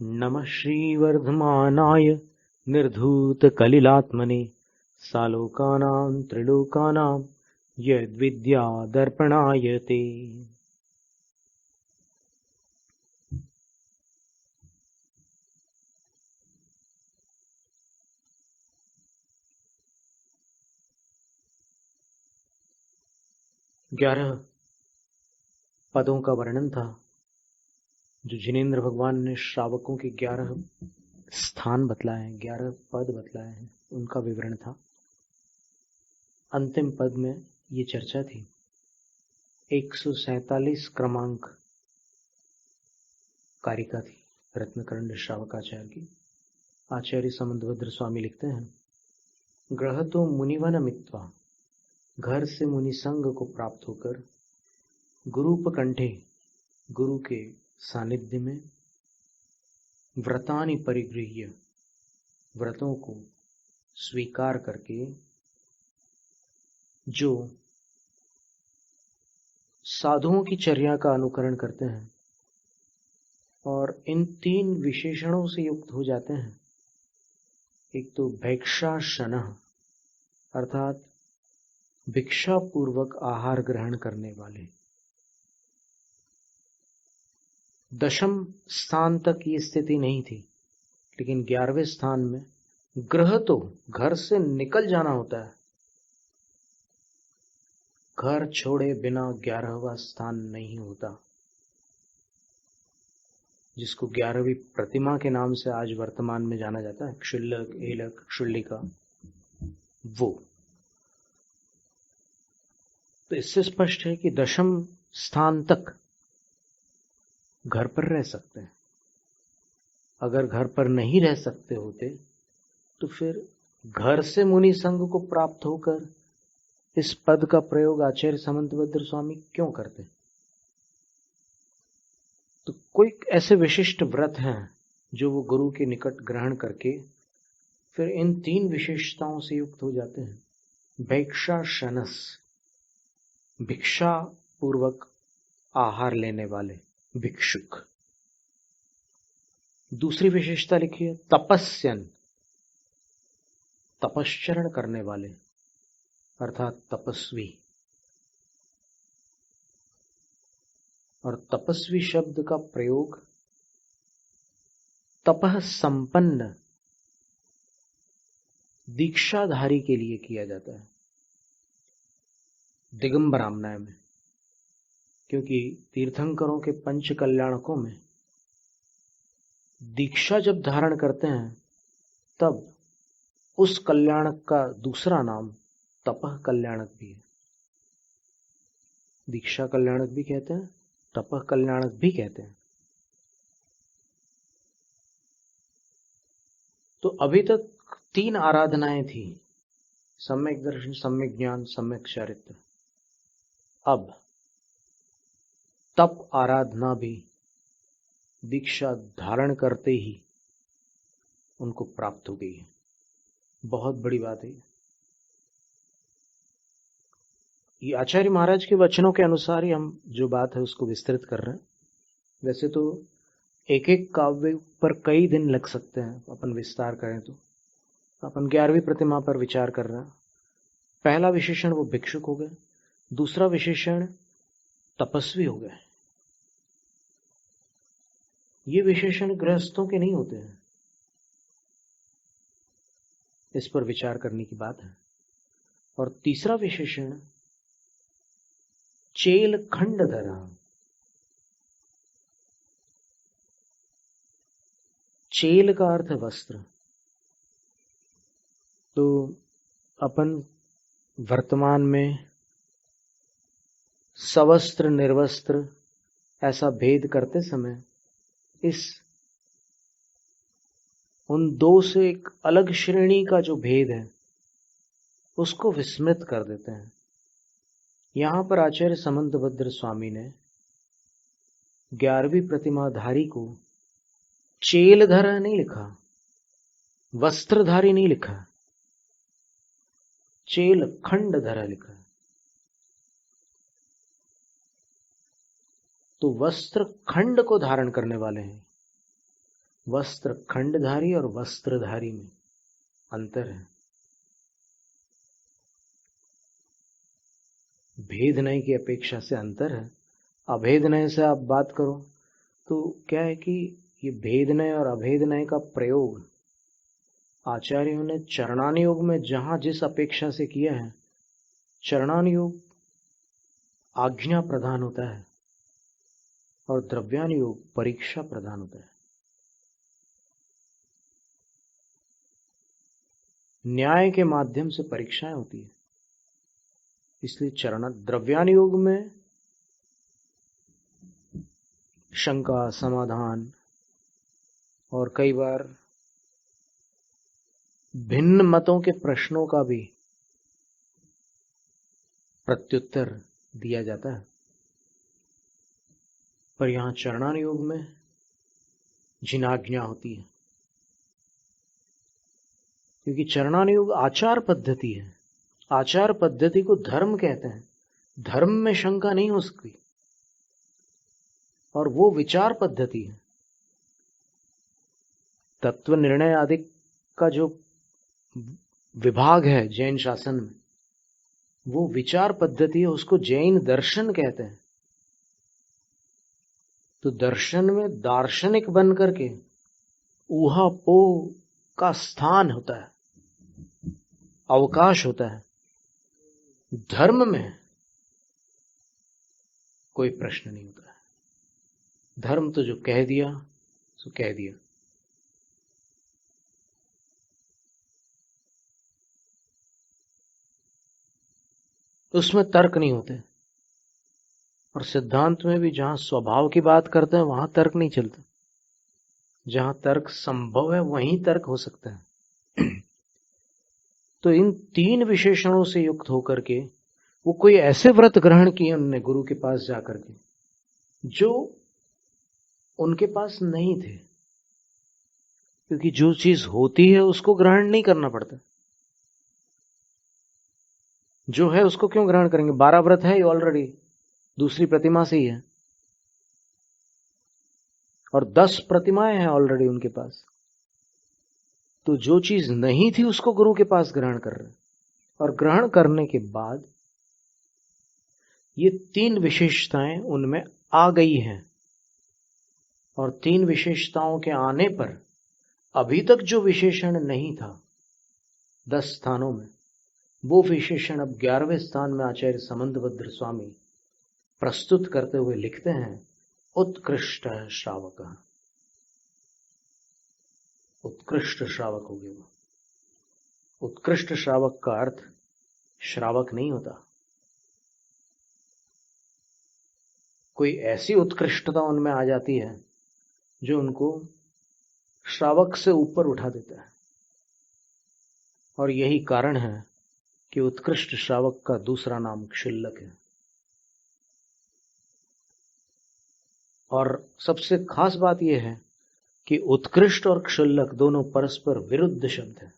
नमः श्रीवर्धमानाय निर्धूतकलिलात्मने सालोकानां त्रिलोकानां यद्विद्यादर्पणाय ते। 11 पदों का वर्णन था जो जिनेंद्र भगवान ने श्रावकों के 11 स्थान बतलाए हैं, 11 पद बतलाए हैं, उनका विवरण था। अंतिम पद में ये चर्चा थी। 147 क्रमांक कारिका थी रत्नकरंड श्रावकाचार्य की। आचार्य समंतभद्र स्वामी लिखते हैं, ग्रह तो मुनिवन मित्वा, घर से मुनि संग को प्राप्त होकर गुरुपकंठे, गुरु के सानिध्य में, व्रतानि परिगृह्य, व्रतों को स्वीकार करके, जो साधुओं की चर्या का अनुकरण करते हैं और इन 3 विशेषणों से युक्त हो जाते हैं। एक तो भैक्षाशनः अर्थात भिक्षा पूर्वक आहार ग्रहण करने वाले। 10वें स्थान तक ये स्थिति नहीं थी, लेकिन 11वें स्थान में ग्रह तो घर से निकल जाना होता है। घर छोड़े बिना 11वां स्थान नहीं होता, जिसको 11वीं प्रतिमा के नाम से आज वर्तमान में जाना जाता है, क्षुल्लक, एलक, क्षुल्लिका, वो। तो इससे स्पष्ट है कि 10वें स्थान तक घर पर रह सकते हैं। अगर घर पर नहीं रह सकते होते तो फिर घर से मुनि संग को प्राप्त होकर इस पद का प्रयोग आचार्य समंतभद्र स्वामी क्यों करते? तो कोई ऐसे विशिष्ट व्रत हैं जो वो गुरु के निकट ग्रहण करके फिर इन 3 विशेषताओं से युक्त हो जाते हैं। भैक्षाशनस, भिक्षा पूर्वक आहार लेने वाले भिक्षुक। दूसरी विशेषता लिखी है तपस्यन, तपश्चरण करने वाले अर्थात तपस्वी। और तपस्वी शब्द का प्रयोग तपः संपन्न दीक्षाधारी के लिए किया जाता है दिगंबरामनाय में, क्योंकि तीर्थंकरों के पंच कल्याणकों में दीक्षा जब धारण करते हैं तब उस कल्याणक का दूसरा नाम तपः कल्याणक भी है। दीक्षा कल्याणक भी कहते हैं, तपः कल्याणक भी कहते हैं। तो अभी तक 3 आराधनाएं थी, सम्यक दर्शन, सम्यक ज्ञान, सम्यक चारित्र। अब तप आराधना भी दीक्षा धारण करते ही उनको प्राप्त हो गई है। बहुत बड़ी बात है ये। आचार्य महाराज के वचनों के अनुसार ही हम जो बात है उसको विस्तृत कर रहे हैं। वैसे तो एक एक काव्य पर कई दिन लग सकते हैं, अपन विस्तार करें तो। अपन 11वीं प्रतिमा पर विचार कर रहे हैं। पहला विशेषण वो भिक्षुक हो गए, दूसरा विशेषण तपस्वी हो गए। ये विशेषण गृहस्थों के नहीं होते हैं, इस पर विचार करने की बात है। और तीसरा विशेषण चेल खंडधर। चेल का अर्थ है वस्त्र। तो अपन वर्तमान में सवस्त्र निर्वस्त्र ऐसा भेद करते समय उन 2 से एक अलग श्रेणी का जो भेद है उसको विस्मृत कर देते हैं। यहां पर आचार्य समंतभद्र स्वामी ने 11वीं प्रतिमाधारी को चेलधर नहीं लिखा, वस्त्रधारी नहीं लिखा, चेल खंडधर लिखा। तो वस्त्र खंड को धारण करने वाले हैं, वस्त्र खंडधारी और वस्त्रधारी में अंतर है। भेद नय की अपेक्षा से अंतर है। अभेद नय से आप बात करो तो क्या है कि ये भेद नय और अभेद नय का प्रयोग आचार्यों ने चरणान योग में जहां जिस अपेक्षा से किया है, चरणान योग आज्ञा प्रधान होता है और द्रव्यान योग परीक्षा प्रधान होता है। न्याय के माध्यम से परीक्षाएं होती है, इसलिए चरण द्रव्यान योग में शंका समाधान और कई बार भिन्न मतों के प्रश्नों का भी प्रत्युत्तर दिया जाता है। पर यहां चरणान योग में जिनाज्ञा होती है, क्योंकि चरणान योग आचार पद्धति है। आचार पद्धति को धर्म कहते हैं। धर्म में शंका नहीं हो सकती, और वो विचार पद्धति है। तत्व निर्णय आदि का जो विभाग है जैन शासन में, वो विचार पद्धति है, उसको जैन दर्शन कहते हैं। तो दर्शन में दार्शनिक बन करके ऊहापोह का स्थान होता है, अवकाश होता है। धर्म में कोई प्रश्न नहीं होता है। धर्म तो जो कह दिया सो कह दिया। उसमें तर्क नहीं होते। और सिद्धांत में भी जहां स्वभाव की बात करते हैं वहां तर्क नहीं चलता। जहां तर्क संभव है वहीं तर्क हो सकता है। तो इन तीन विशेषणों से युक्त होकर के वो कोई ऐसे व्रत ग्रहण किए उन्होंने गुरु के पास जाकर के जो उनके पास नहीं थे, क्योंकि जो चीज होती है उसको ग्रहण नहीं करना पड़ता। जो है उसको क्यों ग्रहण करेंगे? 12 व्रत है ऑलरेडी, दूसरी प्रतिमा से ही है, और 10 प्रतिमाएं हैं ऑलरेडी उनके पास। तो जो चीज नहीं थी उसको गुरु के पास ग्रहण कर रहे, और ग्रहण करने के बाद ये 3 विशेषताएं उनमें आ गई हैं। और 3 विशेषताओं के आने पर अभी तक जो विशेषण नहीं था 10 स्थानों में, वो विशेषण अब 11वें स्थान में आचार्य समंतभद्र स्वामी प्रस्तुत करते हुए लिखते हैं, उत्कृष्ट श्रावक। उत्कृष्ट श्रावक हो गया वो। उत्कृष्ट श्रावक का अर्थ श्रावक नहीं होता। कोई ऐसी उत्कृष्टता उनमें आ जाती है जो उनको श्रावक से ऊपर उठा देता है। और यही कारण है कि उत्कृष्ट श्रावक का दूसरा नाम क्षुल्लक है। और सबसे खास बात यह है कि उत्कृष्ट और क्षुल्लक दोनों परस्पर विरुद्ध शब्द हैं।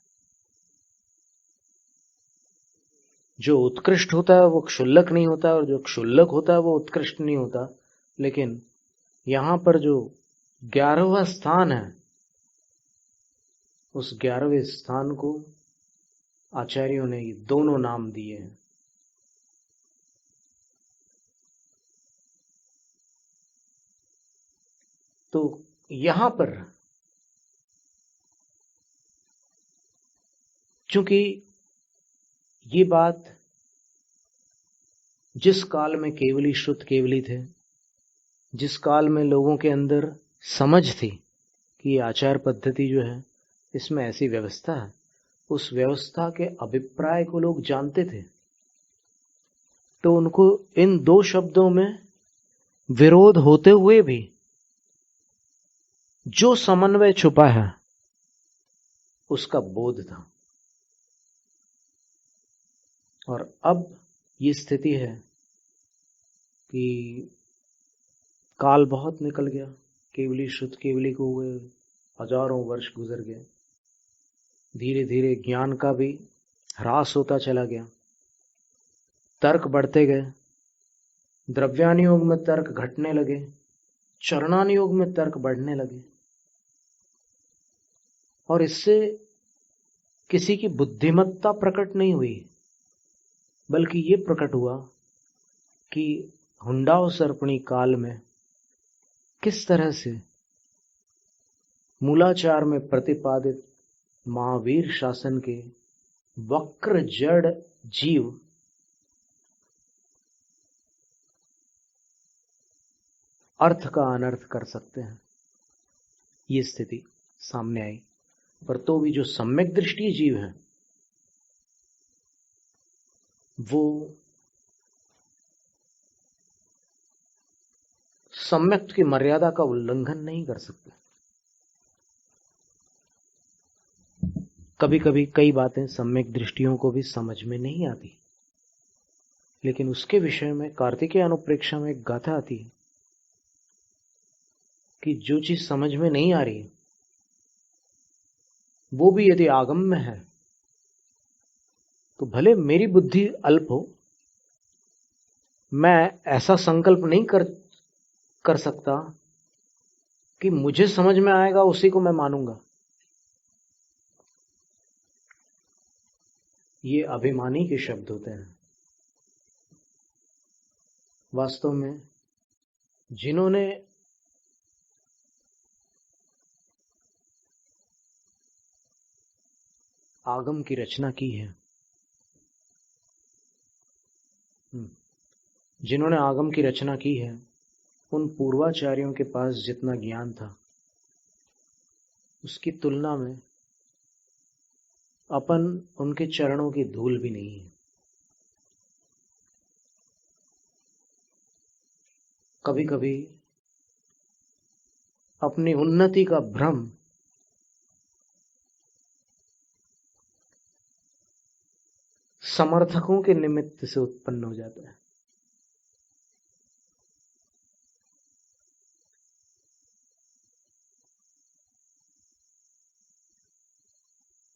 जो उत्कृष्ट होता है वो क्षुल्लक नहीं होता, और जो क्षुल्लक होता है वो उत्कृष्ट नहीं होता। लेकिन यहां पर जो 11वां स्थान है, उस 11वें स्थान को आचार्यों ने ये दोनों नाम दिए हैं। तो यहां पर चूंकि ये बात जिस काल में केवली श्रुत केवली थे, जिस काल में लोगों के अंदर समझ थी कि ये आचार पद्धति जो है इसमें ऐसी व्यवस्था है, उस व्यवस्था के अभिप्राय को लोग जानते थे। तो उनको इन 2 शब्दों में विरोध होते हुए भी जो समन्वय छुपा है उसका बोध था। और अब ये स्थिति है कि काल बहुत निकल गया, केवली शुद्ध केवली को हुए हजारों वर्ष गुजर गए। धीरे धीरे ज्ञान का भी ह्रास होता चला गया, तर्क बढ़ते गए। द्रव्यान योग में तर्क घटने लगे, चरणान योग में तर्क बढ़ने लगे। और इससे किसी की बुद्धिमत्ता प्रकट नहीं हुई, बल्कि ये प्रकट हुआ कि हुंडाओ सर्पणी काल में किस तरह से मूलाचार में प्रतिपादित महावीर शासन के वक्र जड़ जीव अर्थ का अनर्थ कर सकते हैं, ये स्थिति सामने आई। पर तो भी जो सम्यक दृष्टि जीव हैं वो सम्यक की मर्यादा का उल्लंघन नहीं कर सकते। कभी कभी कई बातें सम्यक दृष्टियों को भी समझ में नहीं आती, लेकिन उसके विषय में कार्तिकेय अनुप्रेक्षा में एक गाथा आती है कि जो चीज समझ में नहीं आ रही वो भी यदि आगम्य है तो भले मेरी बुद्धि अल्प हो, मैं ऐसा संकल्प नहीं कर सकता कि मुझे समझ में आएगा उसी को मैं मानूंगा। ये अभिमानी के शब्द होते हैं। वास्तव में जिन्होंने आगम की रचना की है, जिन्होंने आगम की रचना की है, उन पूर्वाचार्यों के पास जितना ज्ञान था उसकी तुलना में अपन उनके चरणों की धूल भी नहीं है। कभी कभी अपनी उन्नति का भ्रम समर्थकों के निमित्त से उत्पन्न हो जाता है।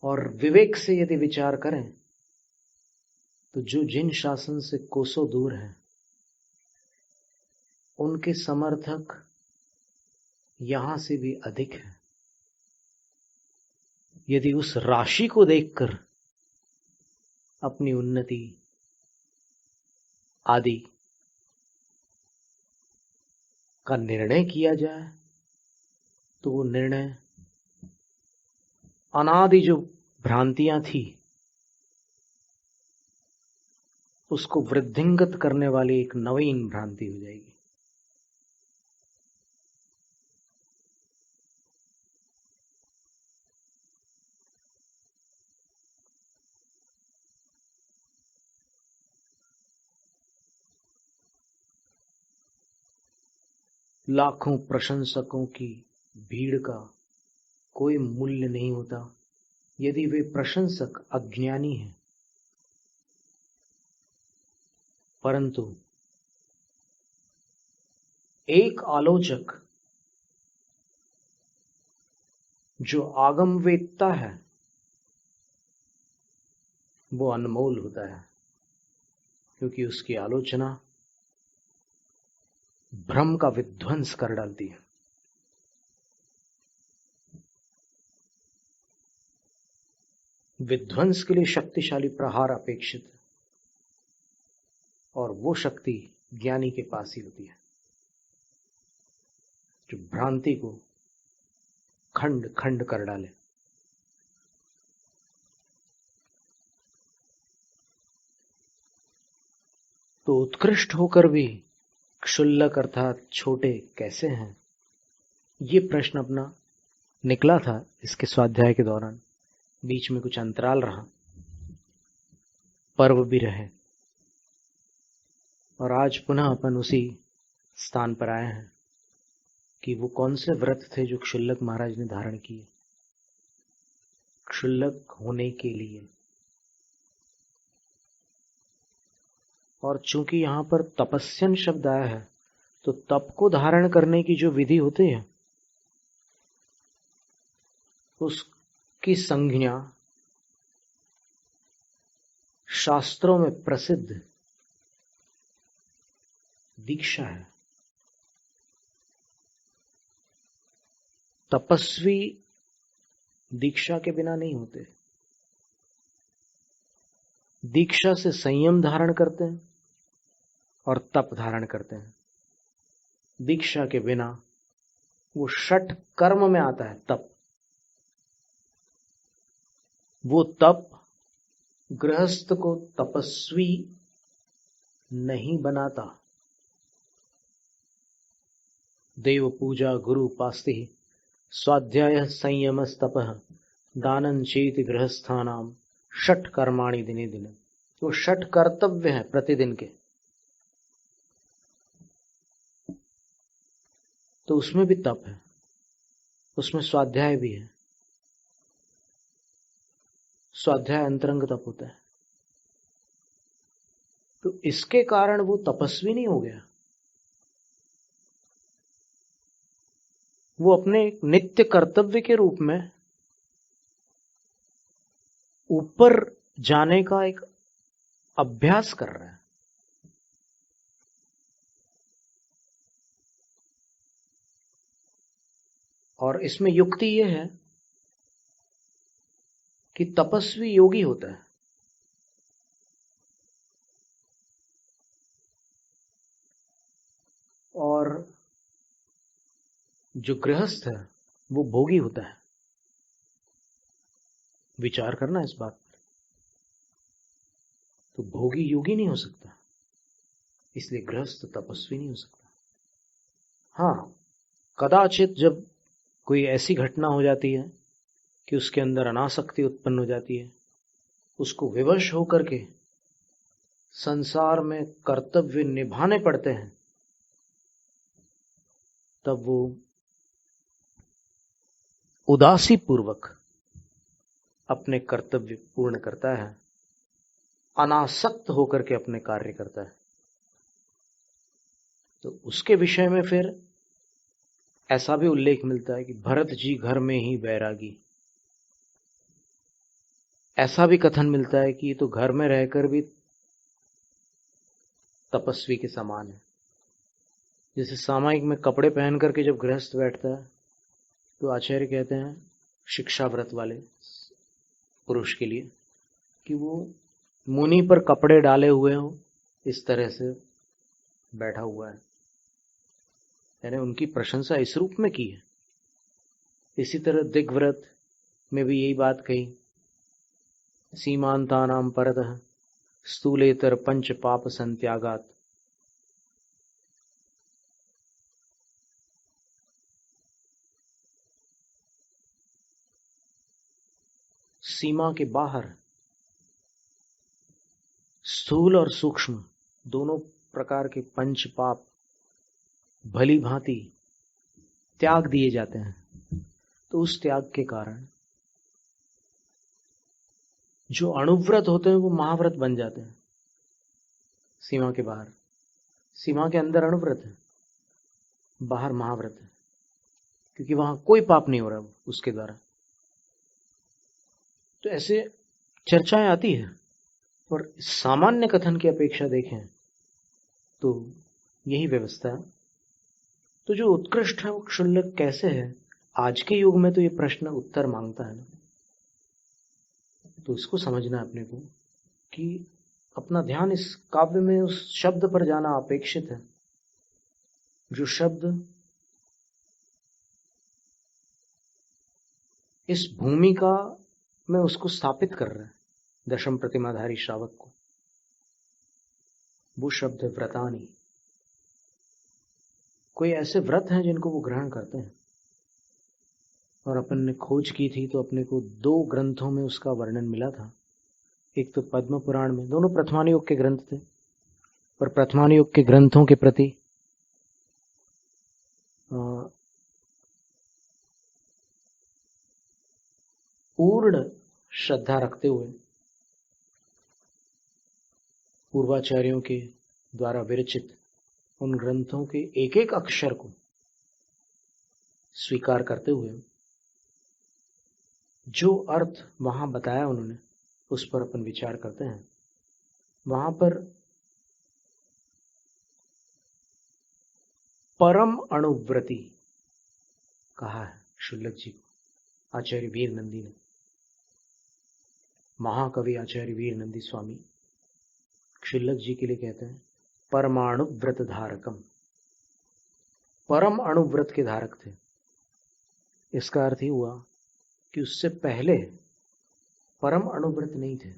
और विवेक से यदि विचार करें तो जो जिन शासन से कोसों दूर हैं उनके समर्थक यहां से भी अधिक हैं। यदि उस राशि को देखकर अपनी उन्नति आदि का निर्णय किया जाए तो वो निर्णय अनादि जो भ्रांतियां थी उसको वृद्धिंगत करने वाली एक नवीन भ्रांति हो जाएगी। लाखों प्रशंसकों की भीड़ का कोई मूल्य नहीं होता यदि वे प्रशंसक अज्ञानी हैं। परंतु एक आलोचक जो आगम वेदता है वो अनमोल होता है, क्योंकि उसकी आलोचना भ्रम का विध्वंस कर डालती है। विध्वंस के लिए शक्तिशाली प्रहार अपेक्षित है और वो शक्ति ज्ञानी के पास ही होती है जो भ्रांति को खंड खंड कर डाले। तो उत्कृष्ट होकर भी क्षुल्लक अर्थात छोटे कैसे हैं, ये प्रश्न अपना निकला था इसके स्वाध्याय के दौरान। बीच में कुछ अंतराल रहा, पर्व भी रहे, और आज पुनः अपन उसी स्थान पर आए हैं कि वो कौन से व्रत थे जो क्षुल्लक महाराज ने धारण किए क्षुल्लक होने के लिए। और चूंकि यहां पर तपस्यन शब्द आया है तो तप को धारण करने की जो विधि होती है उसकी संज्ञा शास्त्रों में प्रसिद्ध दीक्षा है। तपस्वी दीक्षा के बिना नहीं होते। दीक्षा से संयम धारण करते हैं और तप धारण करते हैं। दीक्षा के बिना वो षट कर्म में आता है तप। वो तप गृहस्थ को तपस्वी नहीं बनाता। देव पूजा गुरु उपास्ति स्वाध्याय संयम तपः दानं चेति गृहस्थानाम षट कर्माणि दिने दिने। वो षट कर्तव्य है प्रतिदिन के, तो उसमें भी तप है, उसमें स्वाध्याय भी है। स्वाध्याय अंतरंग तप होता है। तो इसके कारण वो तपस्वी नहीं हो गया, वो अपने नित्य कर्तव्य के रूप में ऊपर जाने का एक अभ्यास कर रहा है। और इसमें युक्ति यह है कि तपस्वी योगी होता है और जो गृहस्थ है वो भोगी होता है। विचार करना इस बात पर। तो भोगी योगी नहीं हो सकता, इसलिए गृहस्थ तपस्वी नहीं हो सकता। हाँ, कदाचित जब कोई ऐसी घटना हो जाती है कि उसके अंदर अनासक्ति उत्पन्न हो जाती है, उसको विवश होकर के संसार में कर्तव्य निभाने पड़ते हैं, तब वो उदासी पूर्वक अपने कर्तव्य पूर्ण करता है, अनासक्त होकर के अपने कार्य करता है। तो उसके विषय में फिर ऐसा भी उल्लेख मिलता है कि भरत जी घर में ही बैरागी। ऐसा भी कथन मिलता है कि ये तो घर में रहकर भी तपस्वी के समान है। जैसे सामायिक में कपड़े पहन करके जब गृहस्थ बैठता है तो आचार्य कहते हैं शिक्षा व्रत वाले पुरुष के लिए कि वो मुनि पर कपड़े डाले हुए हो इस तरह से बैठा हुआ है, यानी उनकी प्रशंसा इस रूप में की है। इसी तरह दिग्व्रत में भी यही बात कही, सीमांतानाम परतः स्थूलेतर पंच पाप संत्यागात। सीमा के बाहर स्थूल और सूक्ष्म दोनों प्रकार के पंच पाप भली भांति त्याग दिए जाते हैं। तो उस त्याग के कारण जो अणुव्रत होते हैं वो महाव्रत बन जाते हैं। सीमा के बाहर, सीमा के अंदर अणुव्रत है, बाहर महाव्रत है, क्योंकि वहां कोई पाप नहीं हो रहा उसके द्वारा। तो ऐसे चर्चाएं आती है, और सामान्य कथन की अपेक्षा देखें तो यही व्यवस्था है। तो जो उत्कृष्ट है वो क्षुल्लक कैसे है, आज के युग में तो ये प्रश्न उत्तर मांगता है ना। तो इसको समझना है अपने को कि अपना ध्यान इस काव्य में उस शब्द पर जाना अपेक्षित है, जो शब्द इस भूमिका में उसको स्थापित कर रहा है, दशम प्रतिमाधारी श्रावक को। वो शब्द है व्रतानी। कोई ऐसे व्रत हैं जिनको वो ग्रहण करते हैं, और अपन ने खोज की थी तो अपने को 2 ग्रंथों में उसका वर्णन मिला था। एक तो पद्म पुराण में, दोनों प्रथमान युग के ग्रंथ थे, पर प्रथमान युग के ग्रंथों के प्रति पूर्ण श्रद्धा रखते हुए पूर्वाचार्यों के द्वारा विरचित उन ग्रंथों के एक एक अक्षर को स्वीकार करते हुए जो अर्थ वहां बताया उन्होंने उस पर अपन विचार करते हैं। वहां पर परम अणुव्रती कहा है शुल्लक जी को, आचार्य वीर नंदी ने। महाकवि आचार्य वीर नंदी स्वामी क्षुल्लक जी के लिए कहते हैं परमाणु व्रत धारकम, परम अणु व्रत के धारक थे। इसका अर्थ ही हुआ कि उससे पहले परम अणु व्रत नहीं थे।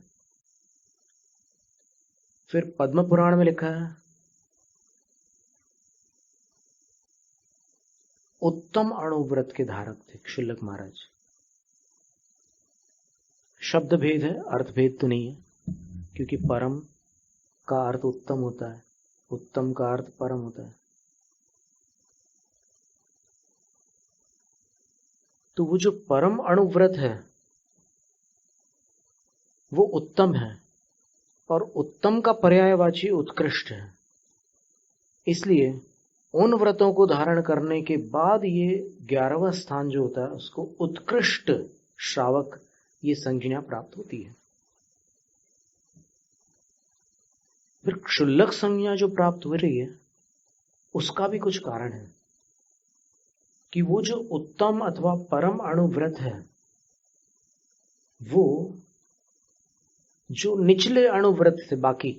फिर पद्म पुराण में लिखा है उत्तम अणु व्रत के धारक थे क्षुल्लक महाराज। शब्द भेद है, अर्थ भेद तो नहीं है, क्योंकि परम का अर्थ उत्तम होता है, उत्तम का अर्थ परम होता है। तो वो जो परम अणु व्रत है वो उत्तम है, और उत्तम का पर्यायवाची उत्कृष्ट है। इसलिए उन व्रतों को धारण करने के बाद ये 11वां स्थान जो होता है उसको उत्कृष्ट श्रावक ये संज्ञा प्राप्त होती है। फिर क्षुल्लक संज्ञा जो प्राप्त हो रही है उसका भी कुछ कारण है कि वो जो उत्तम अथवा परम अणु व्रत है वो जो निचले अणु व्रत थे बाकी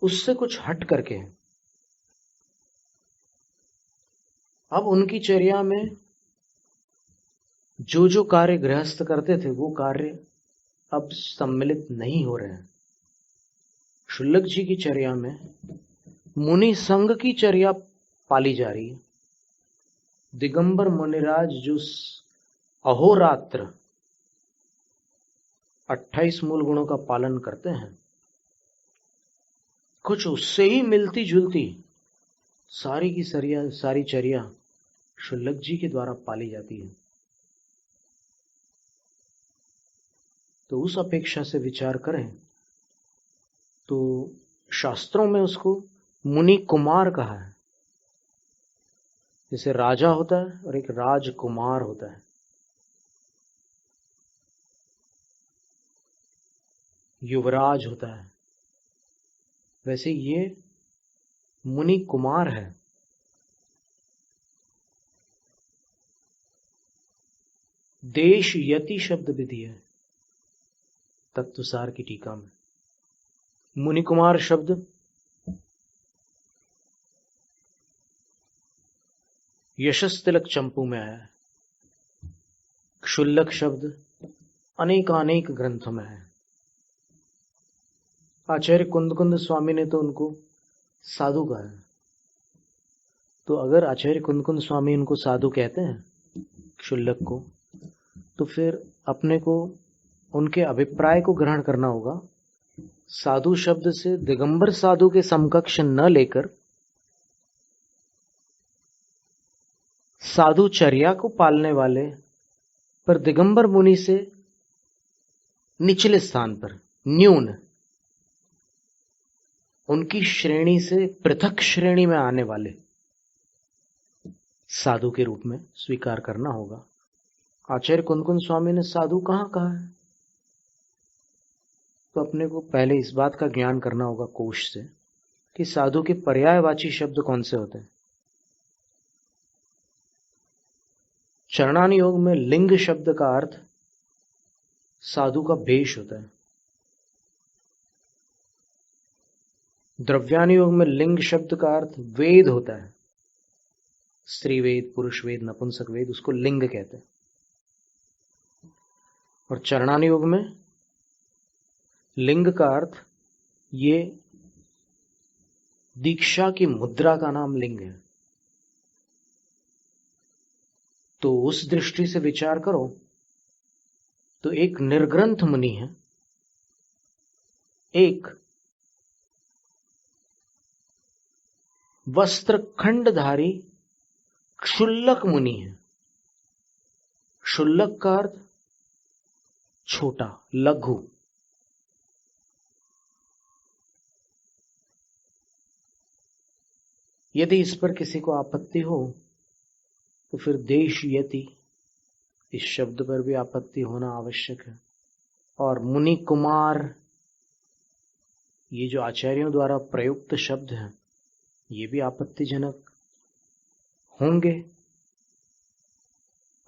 उससे कुछ हट करके है। अब उनकी चर्या में जो जो कार्य गृहस्थ करते थे वो कार्य अब सम्मिलित नहीं हो रहे हैं। क्षुल्लक जी की चर्या में मुनि संघ की चर्या पाली जा रही है। दिगंबर मुनिराज जो अहोरात्र 28 मूल गुणों का पालन करते हैं, कुछ उससे ही मिलती जुलती सारी की सारी चर्या क्षुल्लक जी के द्वारा पाली जाती है। तो उस अपेक्षा से विचार करें तो शास्त्रों में उसको मुनि कुमार कहा है। जैसे राजा होता है और एक राजकुमार होता है, युवराज होता है, वैसे ये मुनि कुमार है। देश यति शब्द भी दिया है तत्वसार की टीका में। मुनि कुमार शब्द यशस तिलक चंपू में आया है। क्षुल्लक शब्द अनेकानेक ग्रंथों में है। आचार्य कुंद स्वामी ने तो उनको साधु कहा है। तो अगर आचार्य कुंद स्वामी उनको साधु कहते हैं क्षुल्लक को, तो फिर अपने को उनके अभिप्राय को ग्रहण करना होगा। साधु शब्द से दिगंबर साधु के समकक्ष न लेकर साधुचर्या को पालने वाले पर दिगंबर मुनि से निचले स्थान पर, न्यून, उनकी श्रेणी से पृथक श्रेणी में आने वाले साधु के रूप में स्वीकार करना होगा। आचार्य कुंद स्वामी ने साधु कहाँ कहा है? तो अपने को पहले इस बात का ज्ञान करना होगा कोश से कि साधु के पर्यायवाची शब्द कौन से होते हैं। चरणान योग में लिंग शब्द का अर्थ साधु का भेष होता है। द्रव्यान योग में लिंग शब्द का अर्थ वेद होता है। स्त्री वेद, पुरुष वेद, नपुंसक वेद, उसको लिंग कहते हैं। और चरणान योग में लिंग का अर्थ ये दीक्षा की मुद्रा का नाम लिंग है। तो उस दृष्टि से विचार करो तो एक निर्ग्रंथ मुनि है, एक वस्त्र खंडधारी क्षुल्लक मुनि है। क्षुल्लक का अर्थ छोटा, लघु। यदि इस पर किसी को आपत्ति हो तो फिर देश यति इस शब्द पर भी आपत्ति होना आवश्यक है। और मुनि कुमार ये जो आचार्यों द्वारा प्रयुक्त शब्द हैं ये भी आपत्तिजनक होंगे।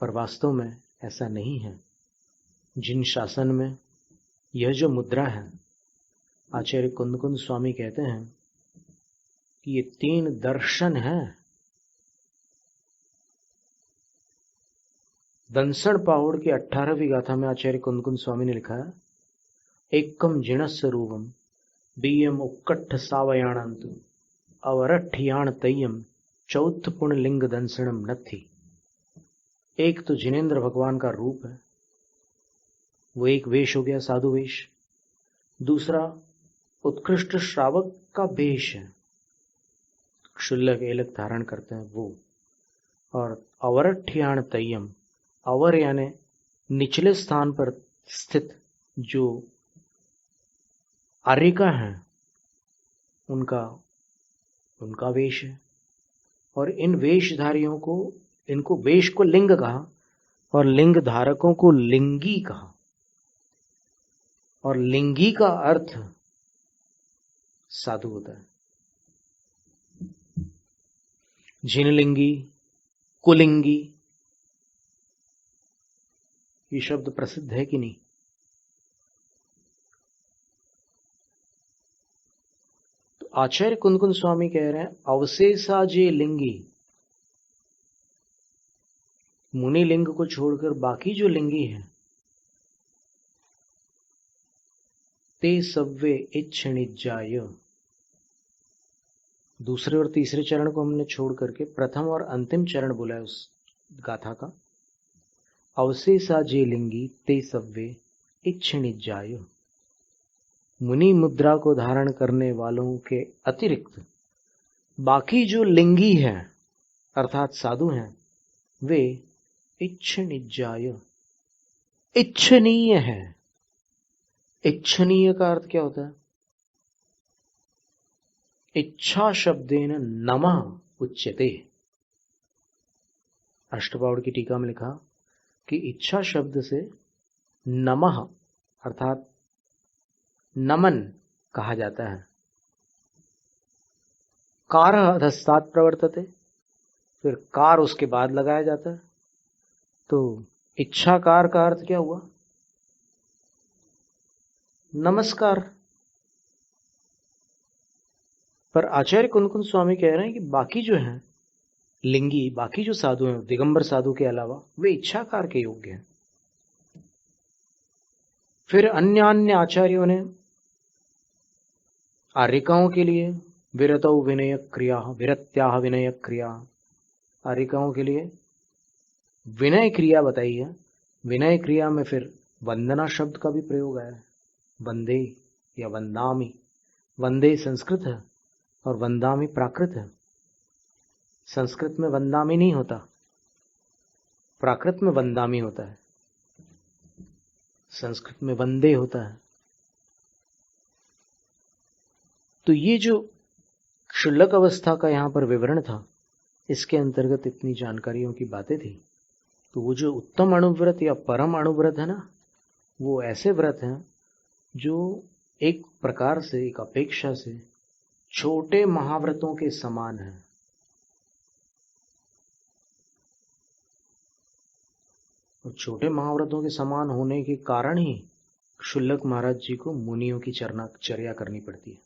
पर वास्तव में ऐसा नहीं है। जिन शासन में यह जो मुद्रा है, आचार्य कुंद स्वामी कहते हैं कि ये 3 दर्शन हैं। दंसण पाहुड़ की 18वीं गाथा में आचार्य कुंद स्वामी ने लिखा है, एकम जिणस्य रूपम बीयम उक्कट्ठ सावयाणंतु अवरठियाण तय्यम चौथ पुण्य लिंग दंसणम नथी। एक तो जिनेन्द्र भगवान का रूप है, वो एक वेश हो गया, साधु वेश। दूसरा उत्कृष्ट श्रावक का वेश है, क्षुल्लक एलक धारण करते हैं वो। और अवरठियाण तय्यम, अवर यानी निचले स्थान पर स्थित जो आर्यिका है उनका वेश है। और इन वेशधारियों को, इनको वेश को लिंग कहा और लिंग धारकों को लिंगी कहा। और लिंगी का अर्थ साधु होता है। जिनलिंगी, कुलिंगी, ये शब्द प्रसिद्ध है कि नहीं? तो आचार्य कुंद स्वामी कह रहे हैं, अवशेषा जे लिंगी, मुनि लिंग को छोड़कर बाकी जो लिंगी है, ते सव्वे इच्छनिज्जाय। दूसरे और तीसरे चरण को हमने छोड़ करके प्रथम और अंतिम चरण बोला है उस गाथा का। अवशेषा जे लिंगी ते सव्वे इच्छनिज्जाय। मुनि मुद्रा को धारण करने वालों के अतिरिक्त बाकी जो लिंगी है अर्थात साधु हैं, वे इच्छनिज्जाय, इच्छनीय है। इच्छनीय का अर्थ क्या होता है? इच्छा शब्देन नमः उच्यते। अष्टपाउड़ की टीका में लिखा कि इच्छा शब्द से नमः अर्थात नमन कहा जाता है। कार अधस्तात् प्रवर्तते, फिर कार उसके बाद लगाया जाता है। तो इच्छाकार का अर्थ क्या हुआ? नमस्कार। पर आचार्य कुंद स्वामी कह रहे हैं कि बाकी जो हैं लिंगी, बाकी जो साधु हैं दिगंबर साधु के अलावा, वे इच्छाकार के योग्य हैं। फिर अन्य आचार्यों ने आर्यिकाओं के लिए विरतौ विनय क्रिया, विरत्याह विनय क्रिया, आर्यिकाओं के लिए विनय क्रिया बताई है। विनय क्रिया में फिर वंदना शब्द का भी प्रयोग आया है, वंदे या वंदामि। वंदे संस्कृत है और वंदामि प्राकृत है। संस्कृत में वंदामि नहीं होता, प्राकृत में वंदामि होता है, संस्कृत में वंदे होता है। तो ये जो क्षुल्लक अवस्था का यहां पर विवरण था, इसके अंतर्गत इतनी जानकारियों की बातें थी। तो वो जो उत्तम अणुव्रत या परम अणुव्रत है ना, वो ऐसे व्रत हैं जो एक प्रकार से, एक अपेक्षा से छोटे महाव्रतों के समान है। और छोटे महाव्रतों के समान होने के कारण ही क्षुल्लक महाराज जी को मुनियों की चर्या करनी पड़ती है,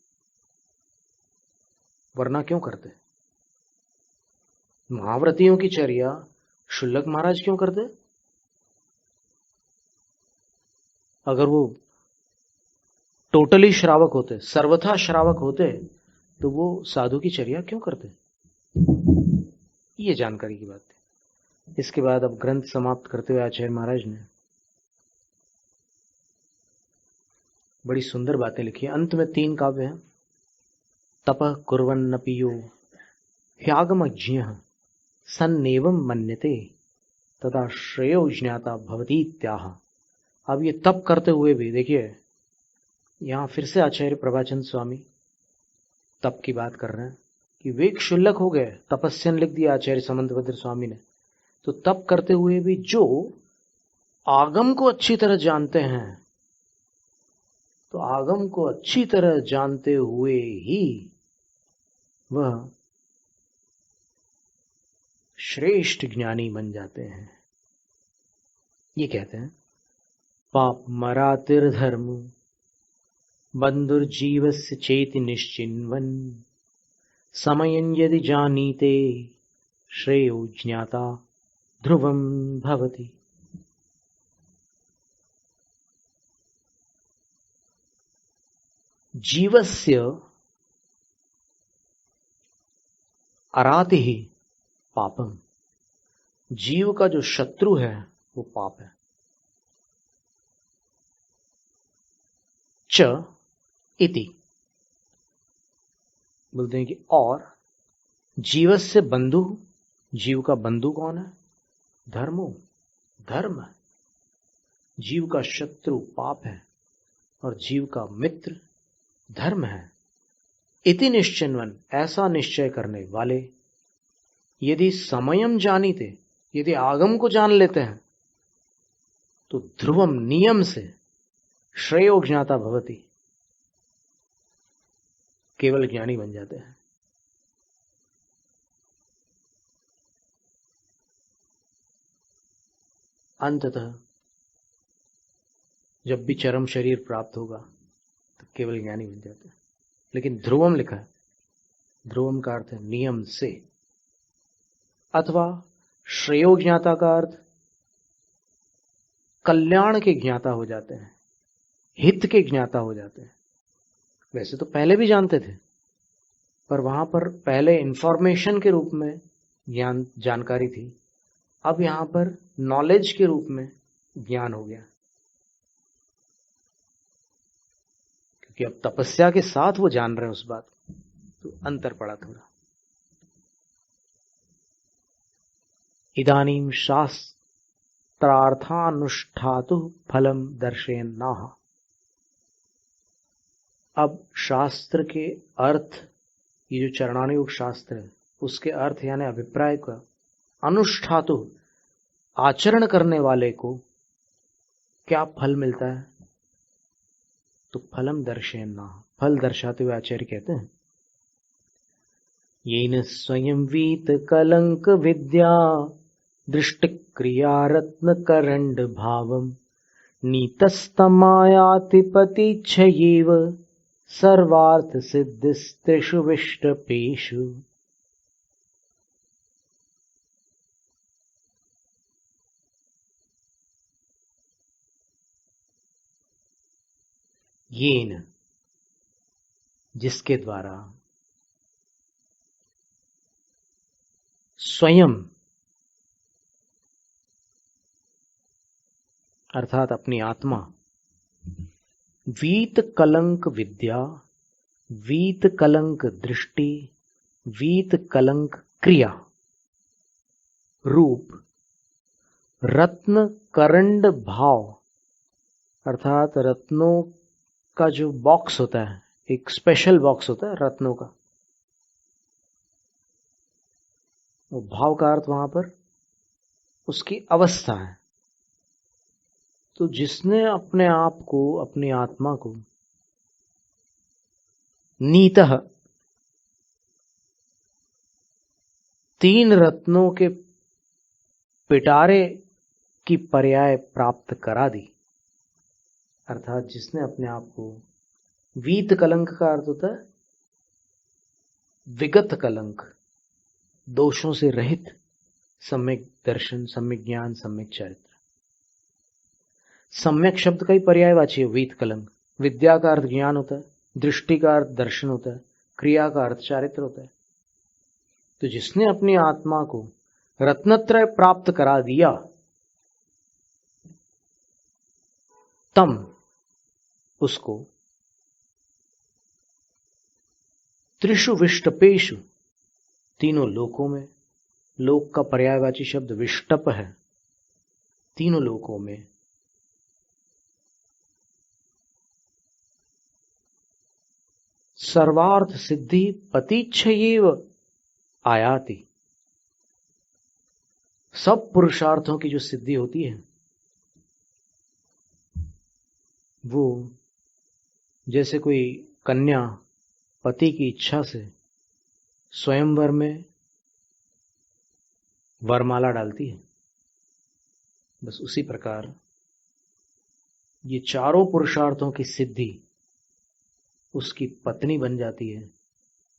वरना क्यों करते? महाव्रतियों की चर्या क्षुल्लक महाराज क्यों करते? अगर वो टोटली श्रावक होते, सर्वथा श्रावक होते, तो वो साधु की चर्या क्यों करते? ये जानकारी की बात है। इसके बाद अब ग्रंथ समाप्त करते हुए आचार्य महाराज ने बड़ी सुंदर बातें लिखी। अंत में 3 काव्य हैं। तपः कुर्वन्नपि यो ह्यागमज्ञः सन्नेवं मन्यते तदा श्रेयो ज्ञाता भवतीत्याह। अब ये तप करते हुए भी देखिए, यहां फिर से आचार्य प्रभाचंद स्वामी तप की बात कर रहे हैं कि वे क्षुल्लक हो गए, तपस्यन लिख दिया आचार्य समंतभद्र स्वामी ने। तो तप करते हुए भी जो आगम को अच्छी तरह जानते हैं, तो आगम को अच्छी तरह जानते हुए ही वह श्रेष्ठ ज्ञानी बन जाते हैं। ये कहते हैं पाप मरातिर्धर्म बंधुर्जीवस्य चेति निश्चिन्वन् समयं यदि जानीते श्रेयो ज्ञाता ध्रुवं भवति। जीवस्य अरातिः पापम, जीव का जो शत्रु है वो पाप है। च इति, बोलते हैं कि और जीवस्य बंधु, जीव का बंधु कौन है? धर्मो, धर्म। जीव का शत्रु पाप है और जीव का मित्र धर्म है। इति निश्चिन्वन, ऐसा निश्चय करने वाले, यदि समयम जानीते, यदि आगम को जान लेते हैं तो ध्रुवम, नियम से, श्रेयो ज्ञाता भवति, केवल ज्ञानी बन जाते हैं। अंततः जब भी चरम शरीर प्राप्त होगा तो केवल ज्ञानी बन जाते हैं। लेकिन ध्रुवम लिखा है, ध्रुवम का अर्थ है नियम से, अथवा श्रेयो ज्ञाता का अर्थ कल्याण के ज्ञाता हो जाते हैं, हित के ज्ञाता हो जाते हैं। वैसे तो पहले भी जानते थे, पर वहां पर पहले इंफॉर्मेशन के रूप में ज्ञान, जानकारी थी। अब यहां पर नॉलेज के रूप में ज्ञान हो गया, क्योंकि अब तपस्या के साथ वो जान रहे हैं उस बात, तो अंतर पड़ा थोड़ा। इदानीं शास्त्रार्थानुष्ठातु फलम दर्शयन्नाह, अब शास्त्र के अर्थ, ये जो चरणानुयोग शास्त्र है उसके अर्थ यानी अभिप्राय का अनुष्ठातु, आचरण करने वाले को क्या फल मिलता है? तो फलम दर्शयन्नाह, फल दर्शाते हुए आचार्य कहते हैं येन स्वयं वीत कलंक विद्या दृष्ट क्रिया रत्न करंड भावम नीतस्तमायाति पतिच्छयेव सर्वार्थ सिद्धिस्त्रिषु विष्टपेषु। येन, जिसके द्वारा, स्वयं अर्थात अपनी आत्मा, वीत कलंक विद्या, वीत कलंक दृष्टि, वीत कलंक क्रिया रूप रत्न करंड भाव, अर्थात रत्नों का जो बॉक्स होता है, एक स्पेशल बॉक्स होता है रत्नों का, वो भाव का अर्थ वहां पर उसकी अवस्था है। तो जिसने अपने आप को, अपनी आत्मा को नीतः, तीन रत्नों के पिटारे की पर्याय प्राप्त करा दी, अर्थात जिसने अपने आप को, वीत कलंक का अर्थ होता है विगत कलंक, दोषों से रहित सम्यक दर्शन, सम्यक ज्ञान, सम्यक चरित्र। सम्यक शब्द का ही पर्यायवाची है वीत कलंक। विद्या का अर्थ ज्ञान होता है, दृष्टि का अर्थ दर्शन होता है, क्रिया का अर्थ चारित्र होता है। तो जिसने अपनी आत्मा को रत्नत्रय प्राप्त करा दिया, तम उसको त्रिषु विष्टपेषु, तीनों लोकों में, लोक का पर्यायवाची शब्द विष्टप है, तीनों लोकों में सर्वार्थ सिद्धि पतिच्छयेव आयाति, सब पुरुषार्थों की जो सिद्धि होती है वो, जैसे कोई कन्या पति की इच्छा से स्वयंवर में वरमाला डालती है, बस उसी प्रकार ये चारों पुरुषार्थों की सिद्धि उसकी पत्नी बन जाती है,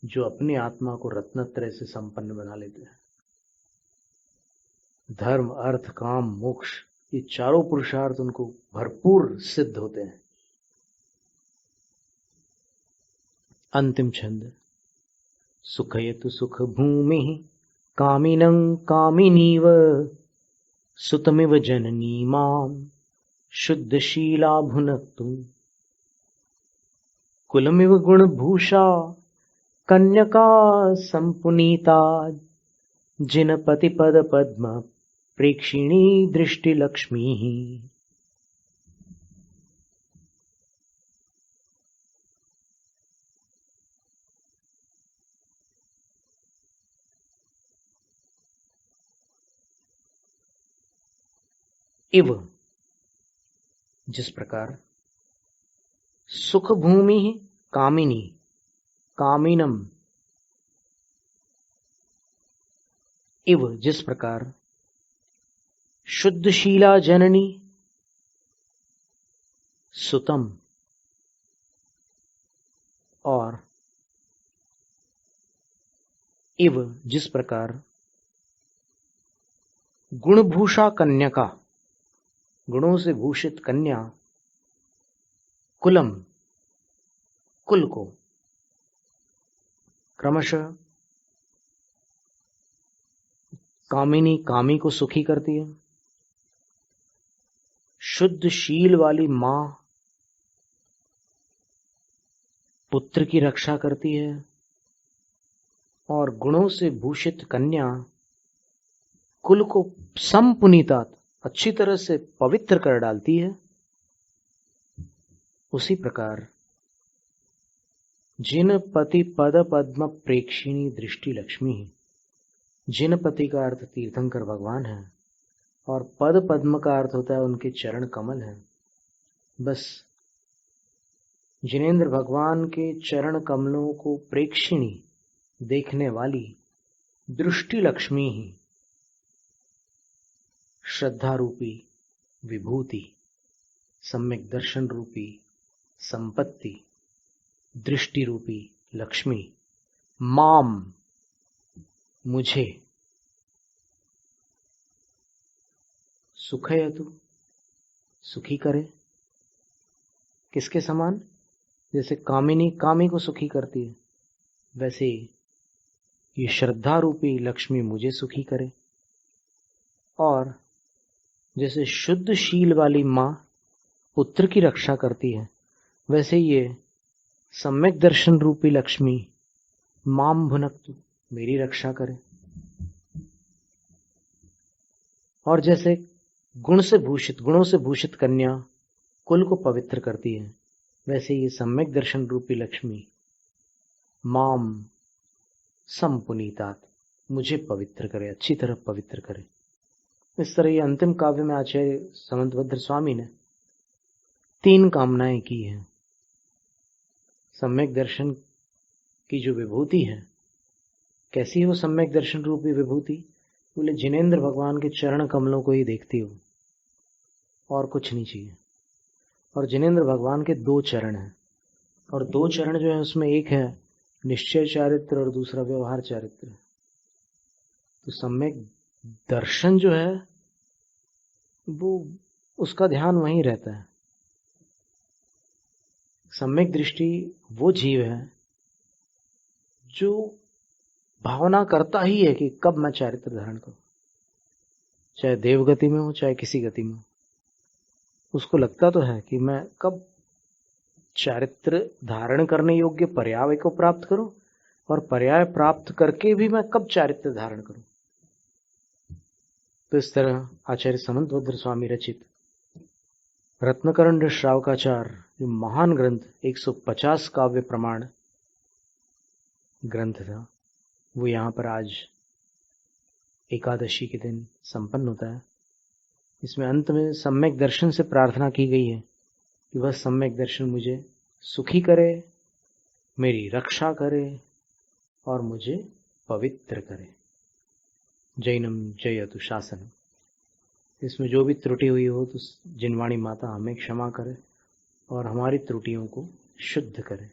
जो अपनी आत्मा को रत्नत्रय से संपन्न बना लेते हैं। धर्म, अर्थ, काम, मोक्ष, ये चारों पुरुषार्थ उनको भरपूर सिद्ध होते हैं। अंतिम छंद। सुखयतु सुख भूमि कामिनं कामिनीव सुतमिव जननी मां शुद्धशीला भुनक्तु कुलमिव गुणभूषा कन्यका संपुनीता जिनपति पद पद्म प्रेक्षिणी दृष्टि लक्ष्मी। इव, जिस प्रकार सुख भूमि कामिनी कामिनम, इव जिस प्रकार शुद्धशीला जननी सुतम, और इव जिस प्रकार गुणभूषा कन्यका, गुणों से भूषित कन्या, कुलम, कुल को क्रमशः कामिनी, कामी को सुखी करती है। शुद्ध शील वाली मां पुत्र की रक्षा करती है, और गुणों से भूषित कन्या कुल को संपुनीता, अच्छी तरह से पवित्र कर डालती है। उसी प्रकार जिन पति पद पद्म प्रेक्षिणी दृष्टि लक्ष्मी, जिन पति का अर्थ तीर्थंकर भगवान है, और पद पद्म का अर्थ होता है उनके चरण कमल है। बस जिनेंद्र भगवान के चरण कमलों को प्रेक्षिणी, देखने वाली दृष्टि लक्ष्मी ही श्रद्धा रूपी विभूति, सम्यक दर्शन रूपी संपत्ति, दृष्टि रूपी लक्ष्मी, माम मुझे, सुखयतु सुखी करे। किसके समान? जैसे कामिनी कामी को सुखी करती है, वैसे ये श्रद्धा रूपी लक्ष्मी मुझे सुखी करे। और जैसे शुद्ध शील वाली मां पुत्र की रक्षा करती है, वैसे ये सम्यक दर्शन रूपी लक्ष्मी माम भुनक्तु, मेरी रक्षा करे। और जैसे गुणों से भूषित कन्या कुल को पवित्र करती है, वैसे ये सम्यक दर्शन रूपी लक्ष्मी माम संपुनीतात, मुझे पवित्र करे, अच्छी तरह पवित्र करे। इस तरह ये अंतिम काव्य में आचार्य समंतभद्र स्वामी ने 3 कामनाएं की हैं। सम्यक दर्शन की जो विभूति है, कैसी है वो सम्यक दर्शन रूपी विभूति? बोले जिनेंद्र भगवान के चरण कमलों को ही देखती हो, और कुछ नहीं चाहिए। और जिनेंद्र भगवान के 2 चरण हैं, और 2 चरण जो है उसमें एक है निश्चय चारित्र और दूसरा व्यवहार चारित्र। तो सम्यक दर्शन जो है वो उसका ध्यान वहीं रहता है। सम्यक दृष्टि वो जीव है जो भावना करता ही है कि कब मैं चारित्र धारण करूं, चाहे देवगति में हो चाहे किसी गति में हो। उसको लगता तो है कि मैं कब चारित्र धारण करने योग्य पर्याय को प्राप्त करूं, और पर्याय प्राप्त करके भी मैं कब चारित्र धारण करूं। तो इस तरह आचार्य समंतभद्र स्वामी रचित रत्नकरंड श्रावकाचार, जो महान ग्रंथ 150 काव्य प्रमाण ग्रंथ था, वो यहाँ पर आज एकादशी के दिन संपन्न होता है। इसमें अंत में सम्यक दर्शन से प्रार्थना की गई है कि वह सम्यक दर्शन मुझे सुखी करे, मेरी रक्षा करे और मुझे पवित्र करे। जैनम जयतु शासनम। इसमें जो भी त्रुटि हुई हो तो जिनवाणी माता हमें क्षमा करे और हमारी त्रुटियों को शुद्ध करे।